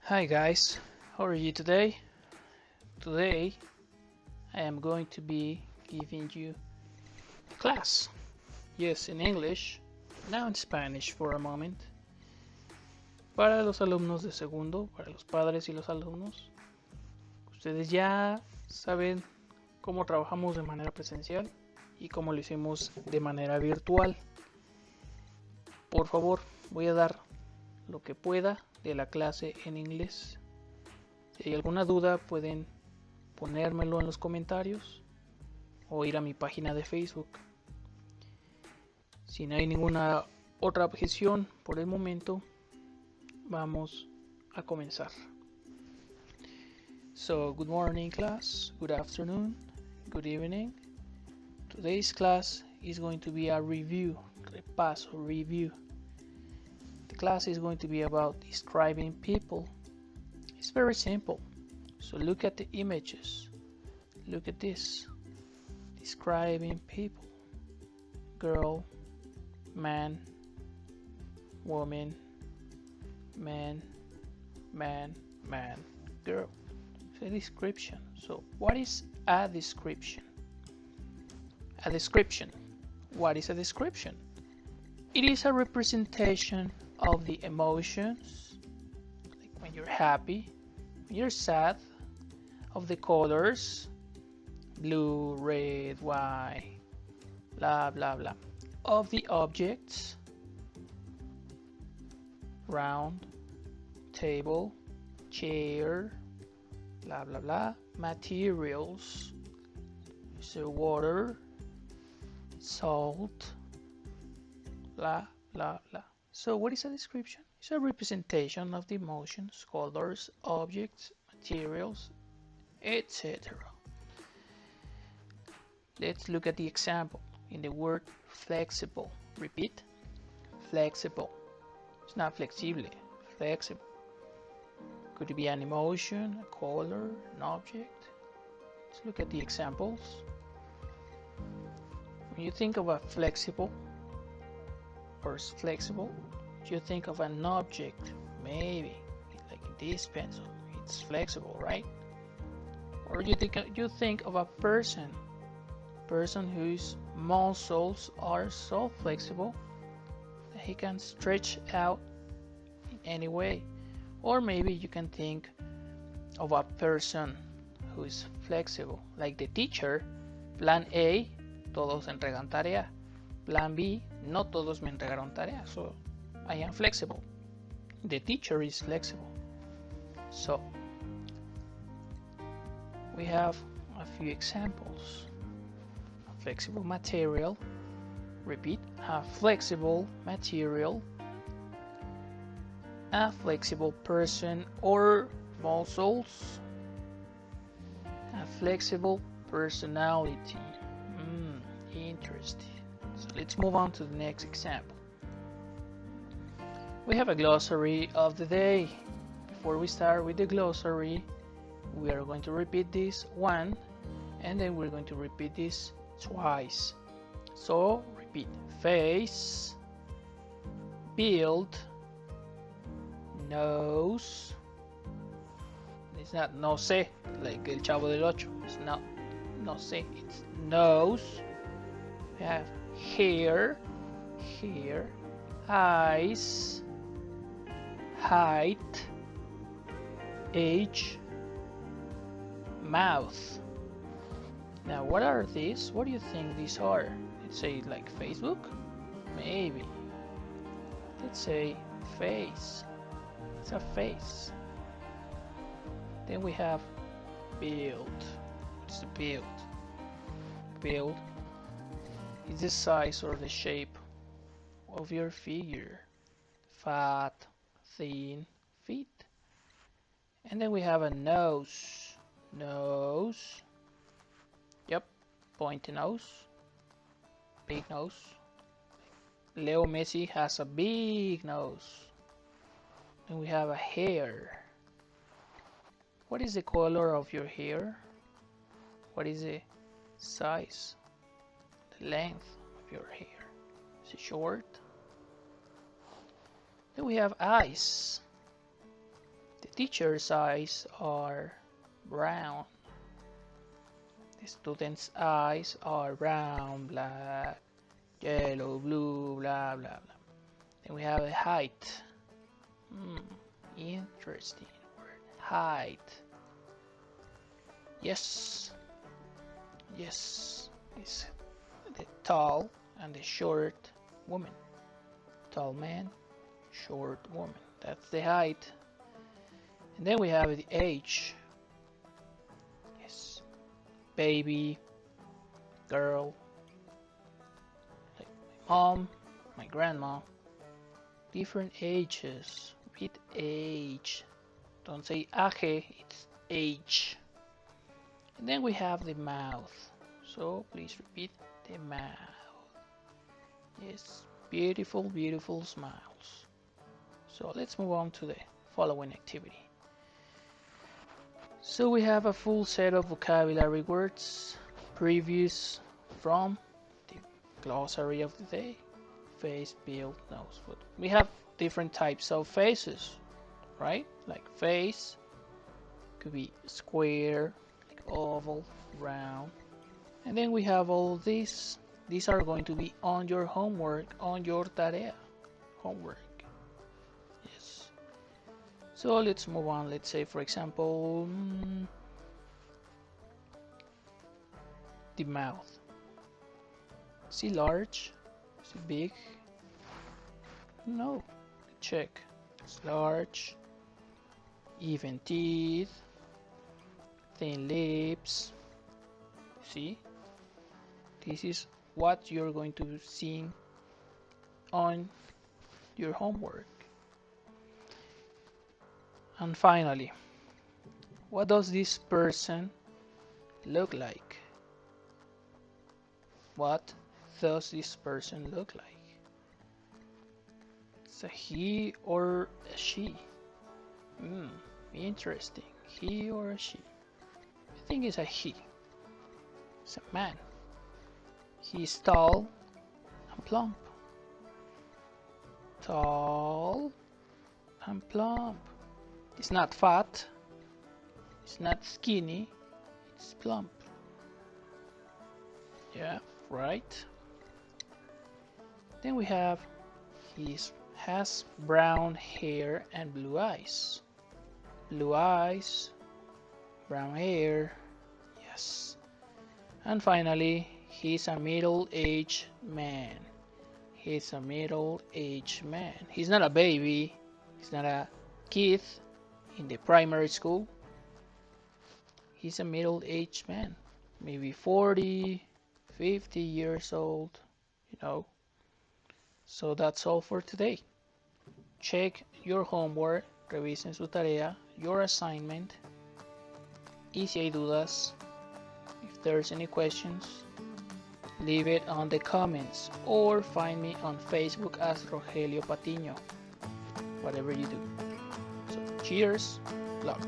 Hi guys, how are you today? Today I am going to be giving you class. Yes, in English, now in Spanish for a moment. Para los alumnos de segundo, para los padres y los alumnos, ustedes ya saben cómo trabajamos de manera presencial y cómo lo hicimos de manera virtual. Por favor, voy a dar lo que pueda de la clase en inglés. Si hay alguna duda pueden ponérmelo en los comentarios o ir a mi página de Facebook. Si no hay ninguna otra objeción por el momento, vamos a comenzar. So, good morning class, good afternoon, good evening. Today's class is going to be a review, repaso, review. The class is going to be about describing people. It's very simple. So look at the images. Look at this. Describing people. Girl, man, woman, man, man, man, girl. It's a description. So what is a description? A description. What is a description? It is a representation of the emotions, like when you're happy, when you're sad, of the colors, blue, red, white, blah blah blah, of the objects, round, table, chair, blah blah blah, materials, so water, salt, blah blah blah. So what is a description? It's a representation of the emotions, colors, objects, materials, etc. Let's look at the example in the word flexible. Repeat, flexible. It's not flexible, flexible. Could it be an emotion, a color, an object? Let's look at the examples. When you think of a flexible or flexible, you think of an object, maybe like this pencil. It's flexible, right? Or you think of a person whose muscles are so flexible that he can stretch out in any way. Or maybe you can think of a person who is flexible, like the teacher. Plan A, todos entregan tarea. Plan B, no todos me entregaron tarea, so I am flexible. The teacher is flexible. So we have a few examples. A flexible material. Repeat, a flexible material. A flexible person or muscles. A flexible personality. Interesting. So let's move on to the next example. We have a glossary of the day. Before we start with the glossary, we are going to repeat this one and then we're going to repeat this twice. So repeat: face, build, nose. It's not no sé like el Chavo del Ocho. It's not no sé. It's nose. We have hair, eyes, height, age, mouth. Now what are these? What do you think these are? Let's say like Facebook? Maybe. Let's say face. It's a face. Then we have build. What's the build? Build is the size or the shape of your figure. Fat, thin, fit. And then we have a nose. Nose. Yep, pointy nose. Big nose. Leo Messi has a big nose. Then we have a hair. What is the color of your hair? What is the size? The length of your hair? Is it short? Then we have eyes. The teacher's eyes are brown. The students' eyes are brown, black, yellow, blue, blah, blah, blah. Then we have the height. Interesting word. Height. Yes. Yes. It's the tall and the short woman. Tall man, short woman. That's the height. And then we have the age. Yes. Baby, girl, like my mom, my grandma. Different ages. Repeat age. Don't say age, it's age. And then we have the mouth. So please repeat the mouth. Yes, beautiful, beautiful smiles. So let's move on to the following activity. So we have a full set of vocabulary words, previews from the glossary of the day. Face, build, nose, foot. We have different types of faces, right? Like face, could be square, like oval, round. And then we have all these. These are going to be on your homework, on your tarea. Homework. Yes. So let's move on. Let's say, for example, the mouth. Is it large? Is it big? No. Check. It's large. Even teeth. Thin lips. See? This is what you're going to see on your homework. And finally, what does this person look like? What does this person look like? It's a he or a she? Interesting. He or a she? I think it's a he. It's a man. He's tall and plump. Tall and plump. It's not fat. It's not skinny. It's plump. Yeah, right. Then we have has brown hair and blue eyes. Blue eyes, brown hair. Yes. And finally, he's a middle-aged man. He's a middle-aged man. He's not a baby. He's not a kid in the primary school. He's a middle-aged man. Maybe 40, 50 years old, you know. So that's all for today. Check your homework, revisen su tarea, your assignment. Y si hay dudas, if there's any questions, leave it on the comments or find me on Facebook as Rogelio Patiño. Whatever you do. So cheers, luck.